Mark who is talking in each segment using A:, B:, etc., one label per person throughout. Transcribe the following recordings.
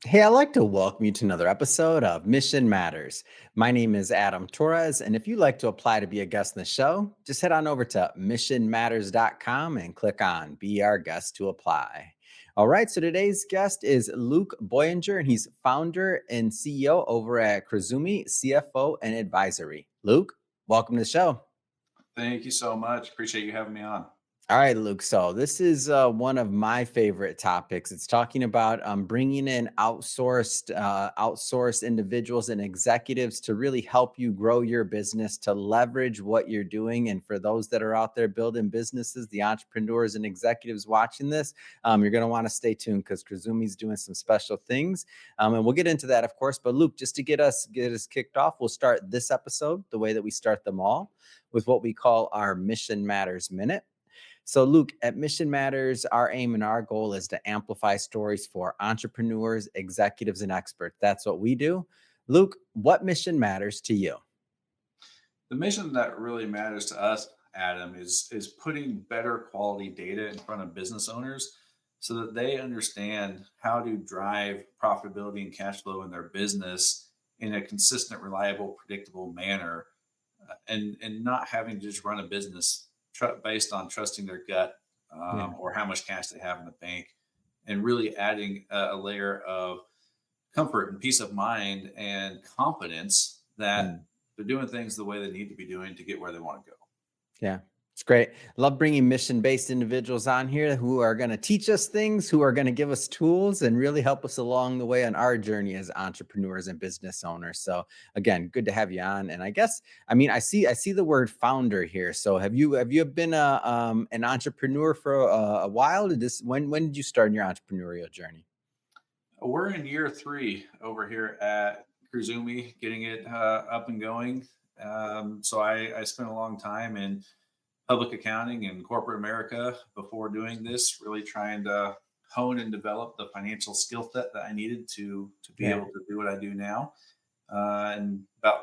A: Hey, I'd like to welcome you to another episode of Mission Matters. My name is Adam Torres, and if you'd like to apply to be a guest in the show, just head on over to missionmatters.com and click on Be Our Guest to apply. All right, so today's guest is Luke Boyinger, and he's founder and CEO over at Krazumi CFO and Advisory. Luke, welcome to the show.
B: Thank you so much. Appreciate you having me on.
A: All right, Luke. So this is one of my favorite topics. It's talking about bringing in outsourced individuals and executives to really help you grow your business, to leverage what you're doing. And for those that are out there building businesses, the entrepreneurs and executives watching this, you're going to want to stay tuned because Kazumi's doing some special things, and we'll get into that, of course. But Luke, just to get us kicked off, we'll start this episode the way that we start them all with what we call our Mission Matters Minute. So, Luke, at Mission Matters, our aim and our goal is to amplify stories for entrepreneurs, executives, and experts. That's what we do. Luke, what mission matters to you?
B: The mission that really matters to us, Adam, is putting better quality data in front of business owners so that they understand how to drive profitability and cash flow in their business in a consistent, reliable, predictable manner, and not having to just run a business based on trusting their gut
A: Yeah.
B: or how much cash they have in the bank, and really adding a layer of comfort and peace of mind and confidence that
A: Mm.
B: they're doing things the way they need to be doing to get where they want to go.
A: Yeah, it's great. Love bringing mission-based individuals on here who are going to teach us things, who are going to give us tools and really help us along the way on our journey as entrepreneurs and business owners. So again, good to have you on. And I guess, I mean, I see the word founder here. So have you been an entrepreneur for a while? When did you start in your entrepreneurial journey?
B: We're in year three over here at Krazumi, getting it up and going. So I spent a long time in public accounting and corporate America before doing this, really trying to hone and develop the financial skill set that I needed to be
A: Yeah.
B: able to do what I do now. And about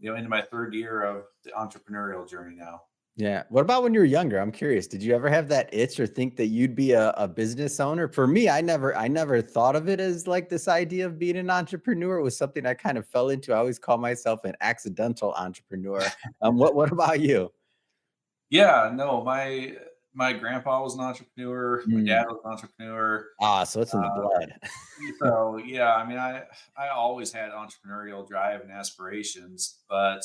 B: into my third year of the entrepreneurial journey now.
A: Yeah. What about when you were younger? I'm curious. Did you ever have that itch or think that you'd be a business owner? For me, I never thought of it as like this idea of being an entrepreneur. It was something I kind of fell into. I always call myself an accidental entrepreneur. What about you?
B: Yeah, no, my grandpa was an entrepreneur. My dad
A: Mm.
B: was an entrepreneur.
A: So it's in the
B: Uh,
A: blood.
B: so yeah, I mean, I always had entrepreneurial drive and aspirations, but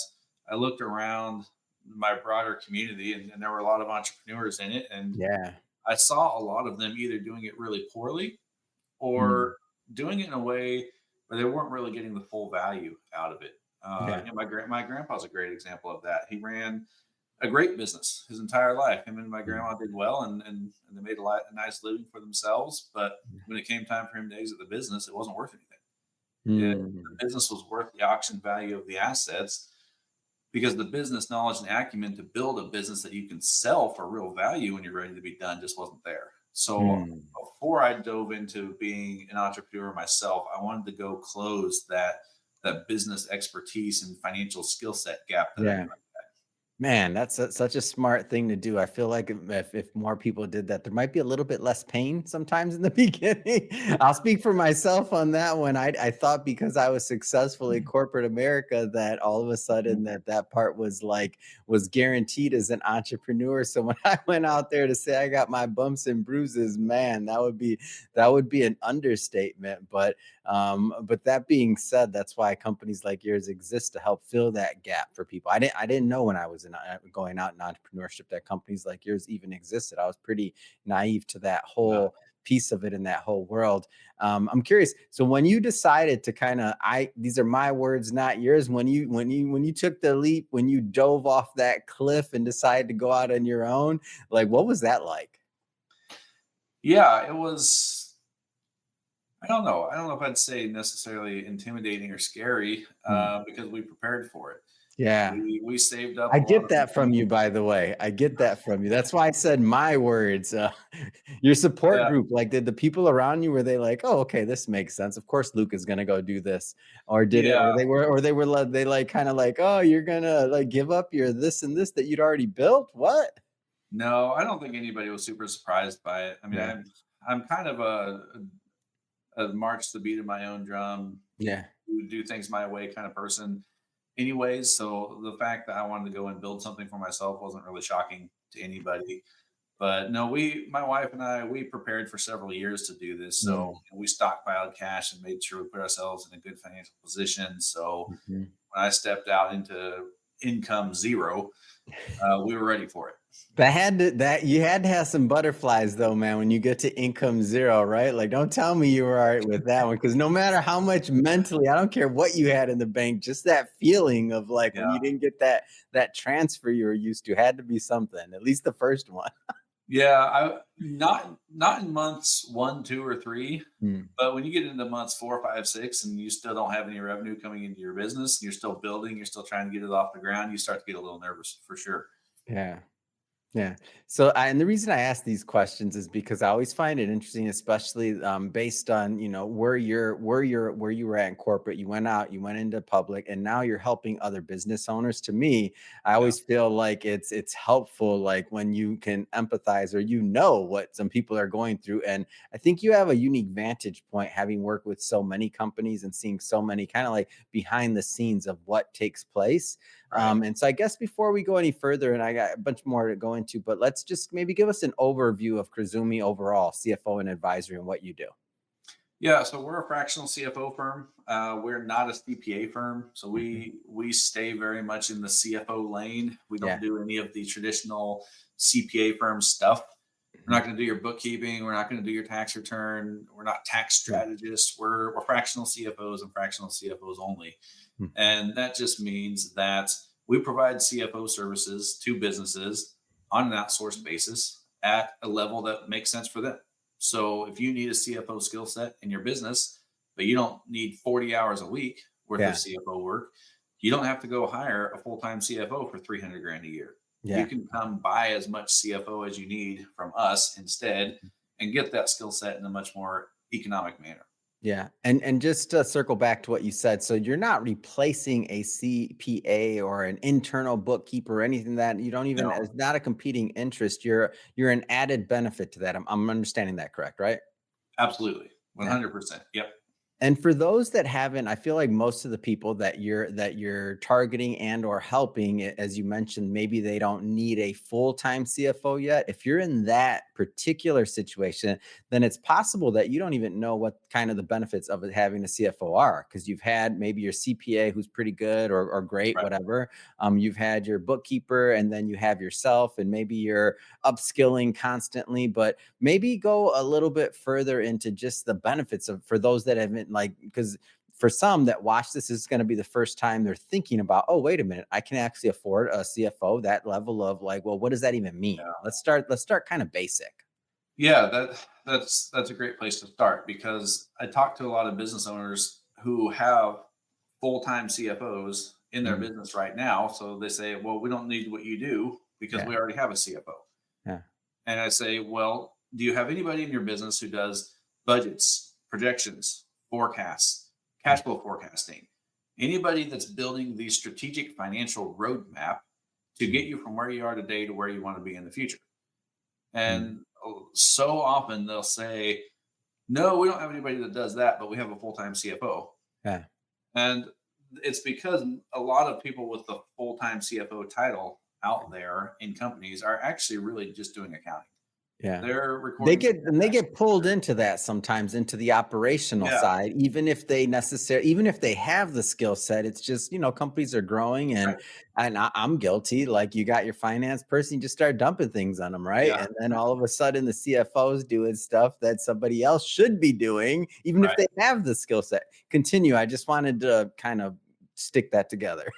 B: I looked around my broader community, and there were a lot of entrepreneurs in it, and
A: Yeah.
B: I saw a lot of them either doing it really poorly
A: Mm.
B: or doing it in a way where they weren't really getting the full value out of it.
A: Yeah.
B: My grandpa's a great example of that. He ran a great business his entire life. Him and my
A: Mm.
B: grandma did well, and they made a nice living for themselves. But when it came time for him to exit the business, it wasn't worth anything.
A: Mm.
B: The business was worth the auction value of the assets because the business knowledge and acumen to build a business that you can sell for real value when you're ready to be done just wasn't there. So
A: Mm.
B: before I dove into being an entrepreneur myself, I wanted to go close that business expertise and financial skill set gap that I
A: Yeah.
B: knew.
A: Man, that's such a smart thing to do. I feel like if more people did that, there might be a little bit less pain sometimes in the beginning. I'll speak for myself on that one. I thought because I was successful in corporate America that all of a sudden that part was guaranteed as an entrepreneur. So when I went out there to say I got my bumps and bruises, man, that would be an understatement. But that being said, that's why companies like yours exist to help fill that gap for people. I didn't know when I was going out in entrepreneurship that companies like yours even existed. I was pretty naive to that
B: Yeah.
A: whole piece of it in that whole world. I'm curious. So when you decided to kind of, these are my words, not yours. When you took the leap, when you dove off that cliff and decided to go out on your own, like what was that like?
B: Yeah, it was. I don't know. I don't know if I'd say necessarily intimidating or scary
A: Hmm.
B: because we prepared for it.
A: Yeah.
B: We saved up
A: I
B: a lot
A: get
B: of
A: that from
B: money.
A: you, by the way. I get that from you. That's why I said my words. Your support
B: Yeah,
A: group, like, did the people around you, were they like, "Oh, okay, this makes sense. Of course, Luke is gonna go do this," or did it?
B: yeah.
A: They like kind of like, "Oh, you're gonna like give up your this and this that you'd already built." What?
B: No, I don't think anybody was super surprised by it. I mean,
A: Yeah.
B: I'm kind of march to the beat of my own drum,
A: Yeah.
B: do things my way kind of person anyways. So the fact that I wanted to go and build something for myself wasn't really shocking to anybody. But no, my wife and I, we prepared for several years to do this. So
A: Mm.
B: we stockpiled cash and made sure we put ourselves in a good financial position. So
A: Mhm.
B: when I stepped out into income zero, we were ready for it.
A: That you had to have some butterflies though, man, when you get to income 0, right? Like, don't tell me you were alright with that one, because no matter how much mentally, I don't care what you had in the bank, just that feeling of, like, when
B: Yeah.
A: you didn't get that transfer you were used to had to be something, at least the first one.
B: Yeah, I not in months 1, 2, or 3,
A: Mm,
B: but when you get into months 4, 5, 6, and you still don't have any revenue coming into your business, you're still building, you're still trying to get it off the ground, you start to get a little nervous for sure.
A: yeah. Yeah. So, and the reason I ask these questions is because I always find it interesting, especially based on where you were at in corporate. You went out, you went into public, and now you're helping other business owners. To me, I
B: Yeah,
A: always feel like it's helpful, like when you can empathize or what some people are going through. And I think you have a unique vantage point, having worked with so many companies and seeing so many kind of like behind the scenes of what takes place.
B: right.
A: And so I guess before we go any further, and I got a bunch more to go into, but let's just maybe give us an overview of Kazumi overall, CFO and advisory, and what you do.
B: Yeah, so we're a fractional CFO firm. We're not a CPA firm, so
A: Mhm.
B: we stay very much in the CFO lane. We don't
A: Yeah.
B: do any of the traditional CPA firm stuff. We're
A: Mhm.
B: not going to do your bookkeeping. We're not going to do your tax return. We're not tax
A: Yeah.
B: strategists. We're fractional CFOs and fractional CFOs only.
A: Mhm.
B: And that just means that we provide CFO services to businesses on an outsourced basis at a level that makes sense for them. So if you need a CFO skill set in your business, but you don't need 40 hours a week worth of
A: Yeah.
B: CFO work, you don't have to go hire a full-time CFO for 300 grand a year. You
A: Yeah.
B: can come buy as much CFO as you need from us instead and get that skill set in a much more economic manner.
A: Yeah. And just to circle back to what you said, so you're not replacing a CPA or an internal bookkeeper or anything that you don't even,
B: No,
A: it's not a competing interest. You're an added benefit to that. I'm understanding that correct, right?
B: absolutely.
A: Yeah.
B: 100%. Yep.
A: And for those that haven't, I feel like most of the people that you're targeting and or helping, as you mentioned, maybe they don't need a full-time CFO yet. If you're in that particular situation, then it's possible that you don't even know what kind of the benefits of it having a CFO are, because you've had maybe your CPA who's pretty good or great,
B: Right.
A: whatever. You've had your bookkeeper, and then you have yourself, and maybe you're upskilling constantly. But maybe go a little bit further into just the benefits of, for those that haven't, like, because for some that watch this is going to be the first time they're thinking about, oh wait a minute, I can actually afford a CFO. That level of, like, well, what does that even mean?
B: Yeah.
A: Let's start kind of basic.
B: Yeah, that's a great place to start because I talk to a lot of business owners who have full-time CFOs in their
A: Mhm.
B: business right now. So they say, well, we don't need what you do because
A: Yeah.
B: we already have a CFO.
A: Yeah.
B: And I say, well, do you have anybody in your business who does budgets, projections, forecasts, cash
A: Mm.
B: flow forecasting? Anybody that's building the strategic financial roadmap to get
A: Mm.
B: you from where you are today to where you want to be in the future?
A: Mm.
B: And so often they'll say, no, we don't have anybody that does that, but we have a full time CFO.
A: Yeah.
B: And it's because a lot of people with the full time CFO title out there in companies are actually really just doing accounting.
A: Yeah.
B: They're
A: They
B: recording some
A: get and they
B: transactions.
A: get pulled into that sometimes, into the operational
B: Yeah,
A: side, even if they have the skill set. It's just, companies are growing,
B: right.
A: and I'm guilty. Like, you got your finance person, you just start dumping things on them, right?
B: Yeah,
A: And then all of a sudden the CFO's doing stuff that somebody else should be doing, even if
B: right.
A: they have the skill set. Continue. I just wanted to kind of stick that together.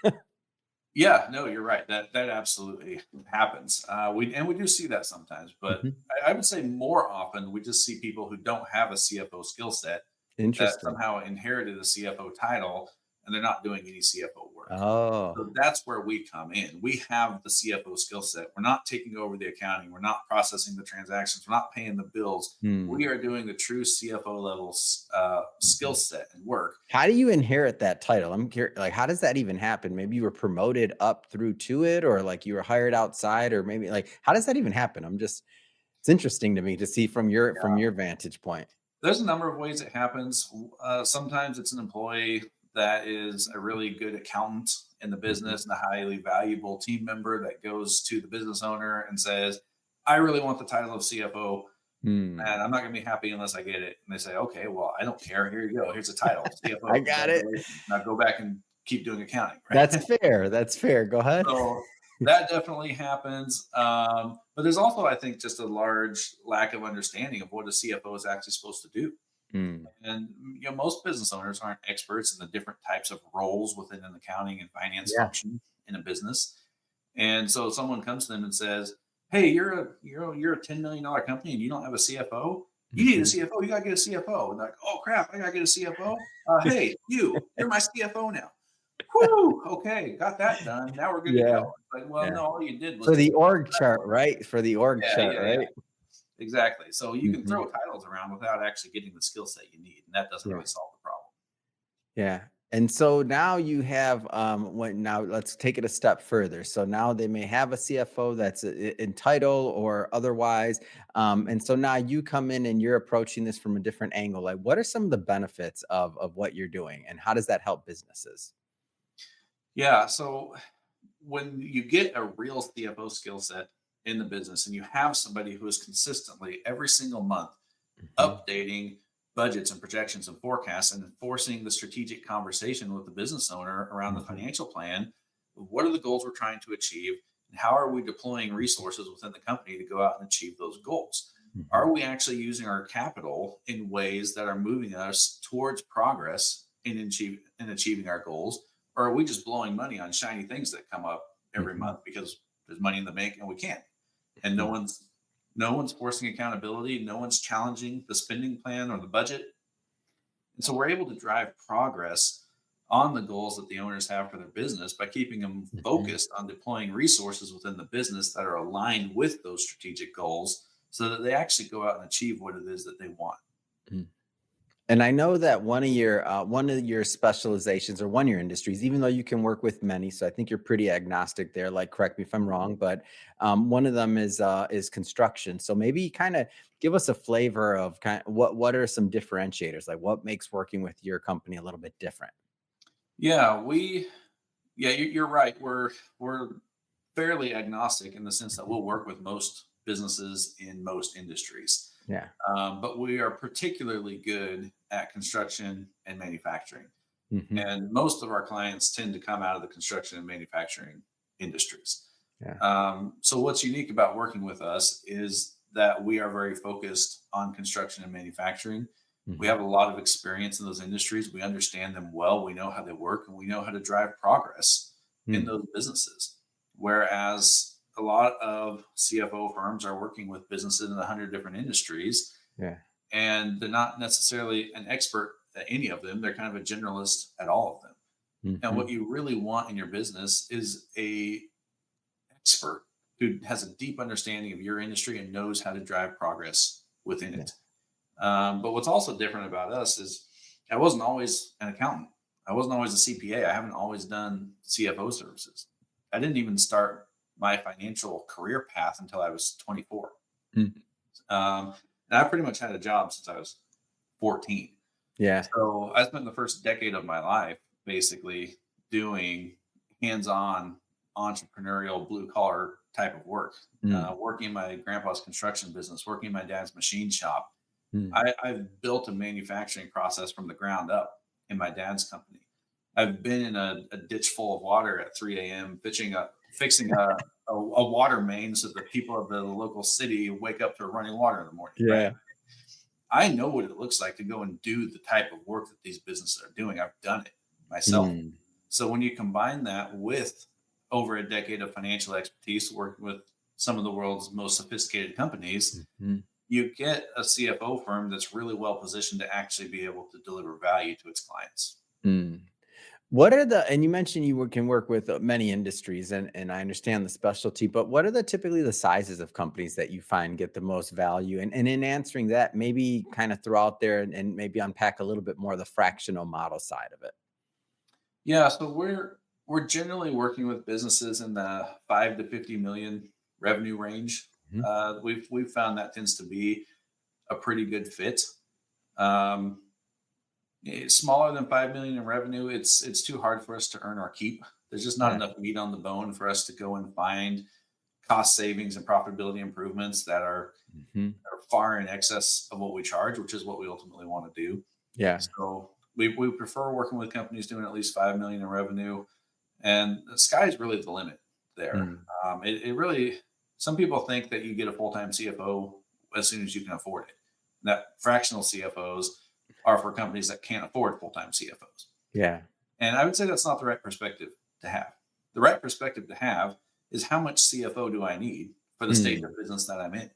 B: Yeah, no, you're right. That absolutely happens. We do see that sometimes, but
A: Mhm.
B: I would say more often we just see people who don't have a CFO skill set that
A: Interesting.
B: somehow inherited a CFO title and they're not doing any CFO work.
A: Oh,
B: So that's where we come in. We have the CFO skill set. We're not taking over the accounting. We're not processing the transactions. We're not paying the bills.
A: hmm.
B: We are doing the true CFO level skill
A: Mhm.
B: set and work.
A: How do you inherit that title? I'm curious, like, how does that even happen? Maybe you were promoted up through to it, or like you were hired outside, or maybe, like, how does that even happen? It's interesting to me to see from your vantage point.
B: There's a number of ways it happens. Sometimes it's an employee that is a really good accountant in the
A: Mhm.
B: business and a highly valuable team member that goes to the business owner and says, I really want the title of CFO
A: Hmm.
B: and I'm not going to be happy unless I get it. And they say, okay, well, I don't care. Here you go. Here's a title,
A: I
B: CFO.
A: got it.
B: Congratulations. Now go back and keep doing accounting,
A: That's
B: right?
A: fair. That's fair. Go ahead.
B: So that definitely happens. But there's also, I think, just a large lack of understanding of what a CFO is actually supposed to do.
A: Mm.
B: And most business owners aren't experts in the different types of roles within an accounting and finance
A: Yeah.
B: function in a business. And so someone comes to them and says, "Hey, you're a $10 million company and you don't have a CFO. You need a
A: Mhm.
B: CFO. You got to get a CFO." And like, "Oh crap, I got to get a CFO. Hey, you're my CFO now." Whoo! Okay, got that done. Now we're good to go.
A: Yeah.
B: It's like, well,
A: Yeah.
B: no, all you did was
A: For
B: just
A: the org chart, right? For the org
B: yeah,
A: chart,
B: yeah, yeah.
A: right?
B: Exactly. So you can
A: Mhm.
B: throw titles around without actually getting the skill set you need, and that doesn't
A: Yeah.
B: really solve the problem.
A: Yeah. And so now you have when now let's take it a step further. So now they may have a CFO that's in title or otherwise. And so now you come in and you're approaching this from a different angle. Like what are some of the benefits of what you're doing and how does that help businesses?
B: Yeah. So when you get a real CFO skill set in the business and you have somebody who is consistently every single month
A: Mhm.
B: updating budgets and projections and forecasts and enforcing the strategic conversation with the business owner around the
A: Mhm.
B: financial plan, what are the goals we're trying to achieve and how are we deploying resources within the company to go out and achieve those goals?
A: Mhm.
B: Are we actually using our capital in ways that are moving us towards progress in achieving our goals, or are we just blowing money on shiny things that come up every
A: Mhm.
B: month because there's money in the bank and we can't, and
A: Mhm.
B: no one's forcing accountability, no one's challenging the spending plan or the budget, and so we're able to drive progress on the goals that the owners have for their business by keeping them
A: Mhm.
B: focused on deploying resources within the business that are aligned with those strategic goals so that they actually go out and achieve what it is that they want.
A: Mhm. And I know that one of your specializations or one of your industries, even though you can work with many, so I think you're pretty agnostic there. Like, correct me if I'm wrong, but one of them is construction. So maybe kind of give us a flavor of kind of what are some differentiators, like what makes working with your company a little bit different.
B: Yeah, you're right. We're fairly agnostic in the sense that
A: Mhm.
B: we'll work with most businesses in most industries.
A: Yeah.
B: But we are particularly good at construction and manufacturing.
A: Hmm.
B: And most of our clients tend to come out of the construction and manufacturing industries.
A: Yeah.
B: So, what's unique about working with us is that we are very focused on construction and manufacturing. We
A: Hmm.
B: have a lot of experience in those industries. We understand them well. We know how they work and we know how to drive progress in
A: Hmm.
B: those businesses. Whereas a lot of CFO firms are working with businesses in 100 different industries
A: Yeah.
B: and they're not necessarily an expert at any of them. They're kind of a generalist at all of them. And
A: Hmm.
B: what you really want in your business is a expert who has a deep understanding of your industry and knows how to drive progress within
A: Yeah.
B: it. But what's also different about us is I wasn't always an accountant. I wasn't always a CPA. I haven't always done CFO services. I didn't even start my financial career path until I was 24.
A: Mm.
B: And I pretty much had a job since I was 14.
A: Yeah.
B: So I spent the first decade of my life basically doing hands-on entrepreneurial blue collar type of work,
A: Mm.
B: working in my grandpa's construction business, working in my dad's machine shop.
A: Mm.
B: I've built a manufacturing process from the ground up in my dad's company. I've been in a ditch full of water at 3 a.m. Fixing a water main so that people of the local city wake up to running water in the morning, right?
A: Yeah.
B: I know what it looks like to go and do the type of work that these businesses are doing. I've done it myself.
A: Mm.
B: So when you combine that with over a decade of financial expertise working with some of the world's most sophisticated companies,
A: Mhm.
B: you get a CFO firm that's really well positioned to actually be able to deliver value to its clients.
A: Mm. What are the and you mentioned can work with many industries and I understand the specialty, but what are the typically the sizes of companies that you find get the most value? And in answering that, maybe kind of throw out there and maybe unpack a little bit more of the fractional model side of it.
B: Yeah, so we're generally working with businesses in the 5 to 50 million revenue range.
A: Mhm.
B: We've found that tends to be a pretty good fit. Um, it's smaller than 5 million in revenue. It's too hard for us to earn our keep. There's just not
A: Yeah.
B: enough meat on the bone for us to go and find cost savings and profitability improvements that
A: Mhm.
B: are far in excess of what we charge, which is what we ultimately want to do.
A: Yeah.
B: So we prefer working with companies doing at least 5 million in revenue, and the sky is really the limit there.
A: Mm.
B: It really, some people think that you get a full-time CFO as soon as you can afford it. That fractional CFOs are for companies that can't afford full-time CFOs.
A: Yeah.
B: And I would say that's not the right perspective to have. The right perspective to have is how much CFO do I need for the stage
A: Mm.
B: of business that I'm in?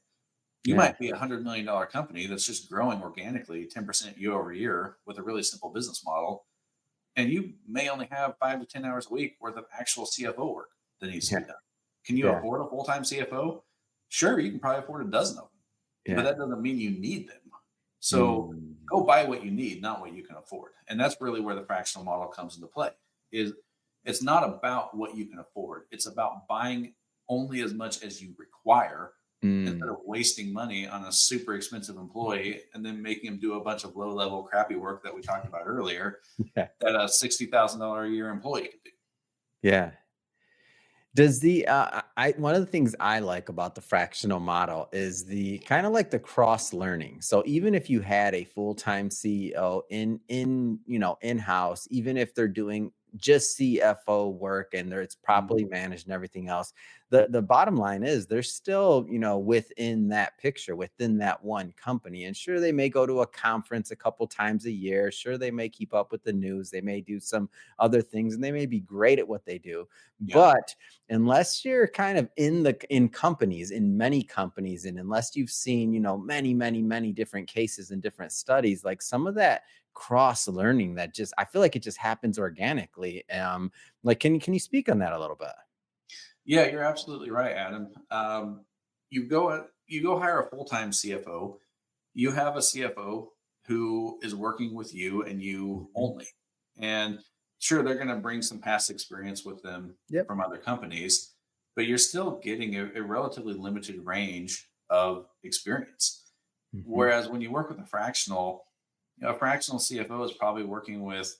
B: You
A: Yeah.
B: might be $100 million company that's just growing organically 10% year over year with a really simple business model. And you may only have 5 to 10 hours a week worth of actual CFO work that needs to
A: Yeah.
B: be done. Can you
A: Yeah.
B: afford a full time CFO? Sure, you can probably afford a dozen of them, but
A: Yeah.
B: that doesn't mean you need them. So
A: Mm.
B: go buy what you need, not what you can afford. And that's really where the fractional model comes into play. Is it's not about what you can afford. It's about buying only as much as you require instead
A: Mm.
B: of wasting money on a super expensive employee and then making them do a bunch of low level crappy work that we talked about earlier
A: Yeah.
B: that a $60,000 a year employee could do.
A: Yeah. Does the I one of the things I like about the fractional model is the kind of like the cross learning. So even if you had a full-time CEO in-house, even if they're doing just CFO work and it's
B: Mhm.
A: properly managed and everything else, the bottom line is they're still, within that picture, within that one company. And sure, they may go to a conference a couple times a year. Sure, they may keep up with the news. They may do some other things and they may be great at what they do.
B: Yeah.
A: But unless you're kind of in companies, in many companies, and unless you've seen, many different cases and different studies, like some of that cross learning that just I feel like it just happens organically. Like can you speak on that a little bit?
B: Yeah, you're absolutely right, Adam. You go hire a full time CFO. You have a CFO who is working with you and you
A: Mhm.
B: only. And sure, they're going to bring some past experience with them
A: Yep.
B: from other companies, but you're still getting a relatively limited range of experience.
A: Mhm.
B: Whereas when you work with a fractional CFO is probably working with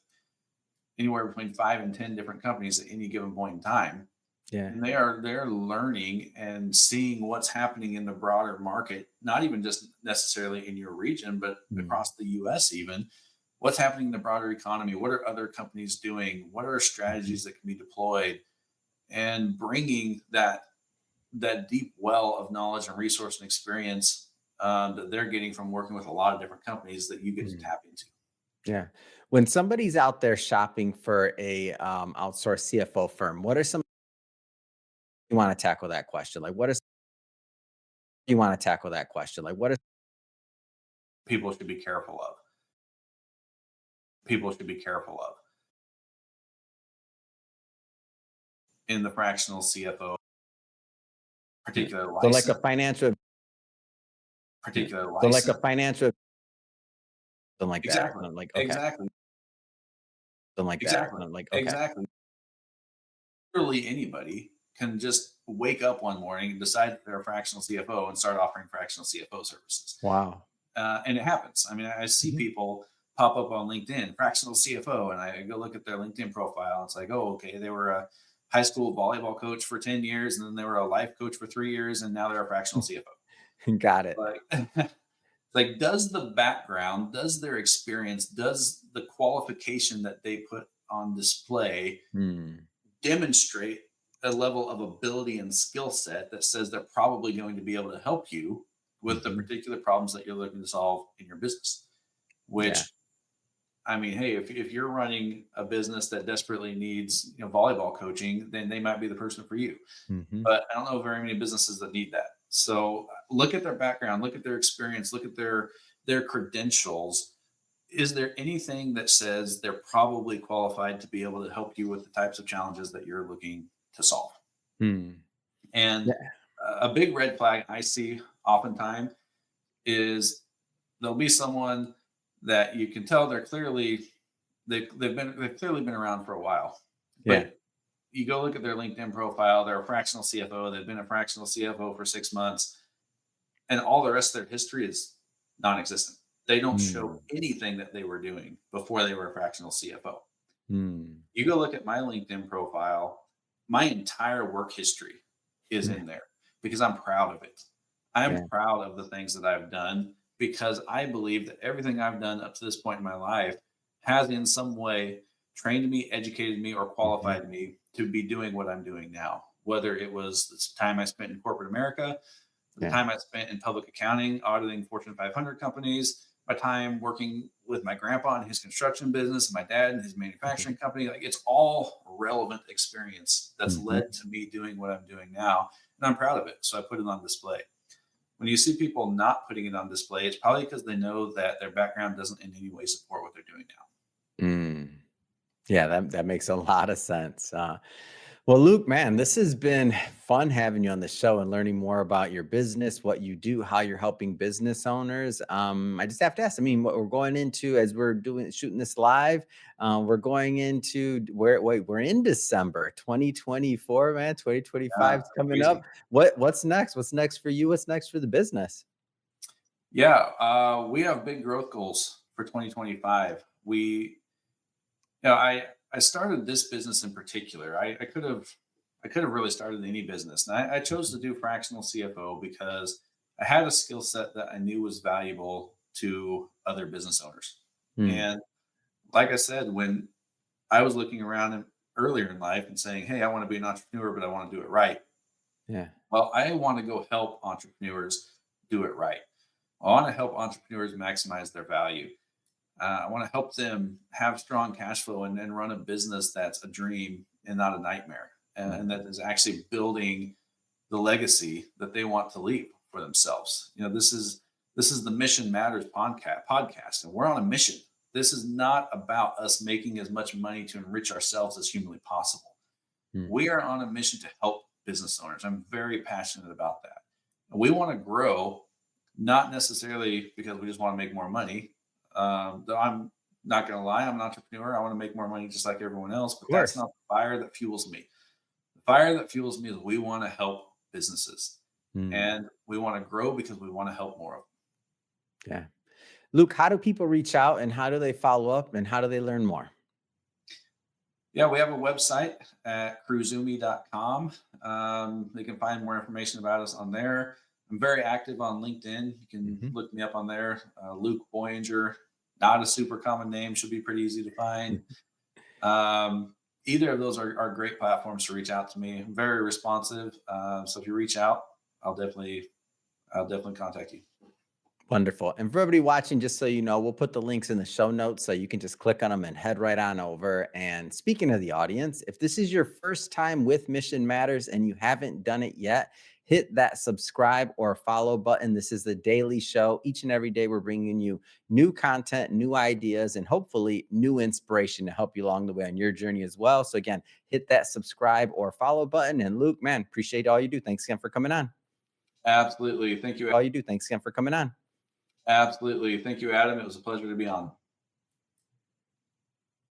B: anywhere between 5 and 10 different companies at any given point in time,
A: Yeah.
B: and they're learning and seeing what's happening in the broader market, not even just necessarily in your region but
A: Mm.
B: across the US. Even what's happening in the broader economy, what are other companies doing, what are
A: Mhm.
B: strategies that can be deployed, and bringing that deep well of knowledge and resource and experience that they're getting from working with a lot of different companies that you get to
A: Mm.
B: tap into.
A: Yeah. When somebody's out there shopping for a outsourced CFO firm, what are some you want to tackle that question? Like what is you want to tackle that question? Like what is
B: People should be careful of. People should be careful of in the fractional CFO
A: yeah.
B: particular
A: So like a
B: license,
A: financial yeah.
B: particular
A: So like a
B: license.
A: financial something like that.
B: Exactly.
A: And I'm like, okay.
B: Exactly.
A: Something like that.
B: Exactly.
A: And I'm like, okay.
B: Exactly. Literally anybody can just wake up one morning and decide that they're a fractional CFO and start offering fractional CFO services.
A: Wow.
B: And it happens. I mean, I see
A: Mhm.
B: people pop up on LinkedIn, fractional CFO, and I go look at their LinkedIn profile. And it's like, oh, okay, they were a high school volleyball coach for 10 years, and then they were a life coach for 3 years, and now they're a fractional CFO.
A: Got it.
B: Like, like, does the background, does their experience, does the qualification that they put on display
A: Hmm.
B: demonstrate a level of ability and skill set that says they're probably going to be able to help you with the
A: Mhm.
B: particular problems that you're looking to solve in your business?
A: Yeah.
B: Which, I mean, hey, if you're running a business that desperately needs volleyball coaching, then they might be the person for you.
A: Mhm.
B: But I don't know very many businesses that need that. So look at their background, look at their experience, look at their credentials. Is there anything that says they're probably qualified to be able to help you with the types of challenges that you're looking to solve?
A: Hmm.
B: And
A: Yeah.
B: a big red flag I see oftentimes is there'll be someone that you can tell they've clearly been around for a while,
A: Yeah.
B: but you go look at their LinkedIn profile, they're a fractional CFO, they've been a fractional CFO for 6 months, and all the rest of their history is non-existent. They don't show
A: Mm.
B: anything that they were doing before they were a fractional CFO.
A: Mm.
B: You go look at my LinkedIn profile, my entire work history is
A: Yeah.
B: in there because I'm proud of it. I'm
A: Yeah.
B: proud of the things that I've done because I believe that everything I've done up to this point in my life has in some way trained me, educated me, or
A: Mhm.
B: qualified me to be doing what I'm doing now. Whether it was the time I spent in corporate America, the
A: Yeah.
B: time I spent in public accounting, auditing Fortune 500 companies, my time working with my grandpa in his construction business, and my dad in his
A: Mhm.
B: manufacturing company. Like it's all relevant experience that's
A: Mhm.
B: led to me doing what I'm doing now. And I'm proud of it. So I put it on display. When you see people not putting it on display, it's probably because they know that their background doesn't in any way support what they're doing now.
A: Mm. Yeah, that makes a lot of sense. Well, Luke, man, this has been fun having you on the show and learning more about your business, what you do, how you're helping business owners. I just have to ask. I mean, what we're going into as we're doing shooting this live, we're going into where? Wait, we're in December 2024, man. 2025
B: Yeah,
A: is coming up.
B: crazy.
A: What's next? What's next for you? What's next for the business?
B: Yeah, we have big growth goals for 2025. I started this business in particular. I could have really started any business, and I chose to do fractional CFO because I had a skill set that I knew was valuable to other business owners.
A: Hmm.
B: And like I said, when I was looking around earlier in life and saying, "Hey, I want to be an entrepreneur, but I want to do it right."
A: Yeah.
B: Well, I want to go help entrepreneurs do it right. I want to help entrepreneurs maximize their value. I want to help them have strong cash flow and run a business that's a dream and not a nightmare, and that
A: Mhm.
B: is actually building the legacy that they want to leave for themselves. This is the Mission Matters podcast, and we're on a mission. This is not about us making as much money to enrich ourselves as humanly possible.
A: Hmm.
B: We are on a mission to help business owners. I'm very passionate about that. And we want to grow, not necessarily because we just want to make more money. Though I'm not going to lie, I'm an entrepreneur. I want to make more money just like everyone else,
A: Of
B: but that's
A: course.
B: not the fire that fuels me. The fire that fuels me is we want to help businesses
A: Hmm.
B: and we want to grow because we want to help more of them.
A: Yeah. Luke, how do people reach out and how do they follow up and how do they learn more?
B: Yeah, we have a website at cruzumi.com. They can find more information about us on there. I'm very active on LinkedIn. You can
A: Mhm.
B: look me up on there. Luke Boyinger, not a super common name, should be pretty easy to find. Um, Either of those are great platforms to reach out to me. I'm very responsive. So if you reach out, I'll definitely I'll definitely contact you.
A: Wonderful. And for everybody watching, just so you know, we'll put the links in the show notes so you can just click on them and head right on over. And speaking of the audience, if this is your first time with Mission Matters and you haven't done it yet, hit that subscribe or follow button. This is the daily show. Each and every day, we're bringing you new content, new ideas, and hopefully new inspiration to help you along the way on your journey as well. So, again, hit that subscribe or follow button. And Luke, man, appreciate all you do. Thanks again for coming on.
B: Absolutely. Thank you.
A: All you do. Thanks again for coming on.
B: Absolutely. Thank you, Adam. It was a pleasure to be on.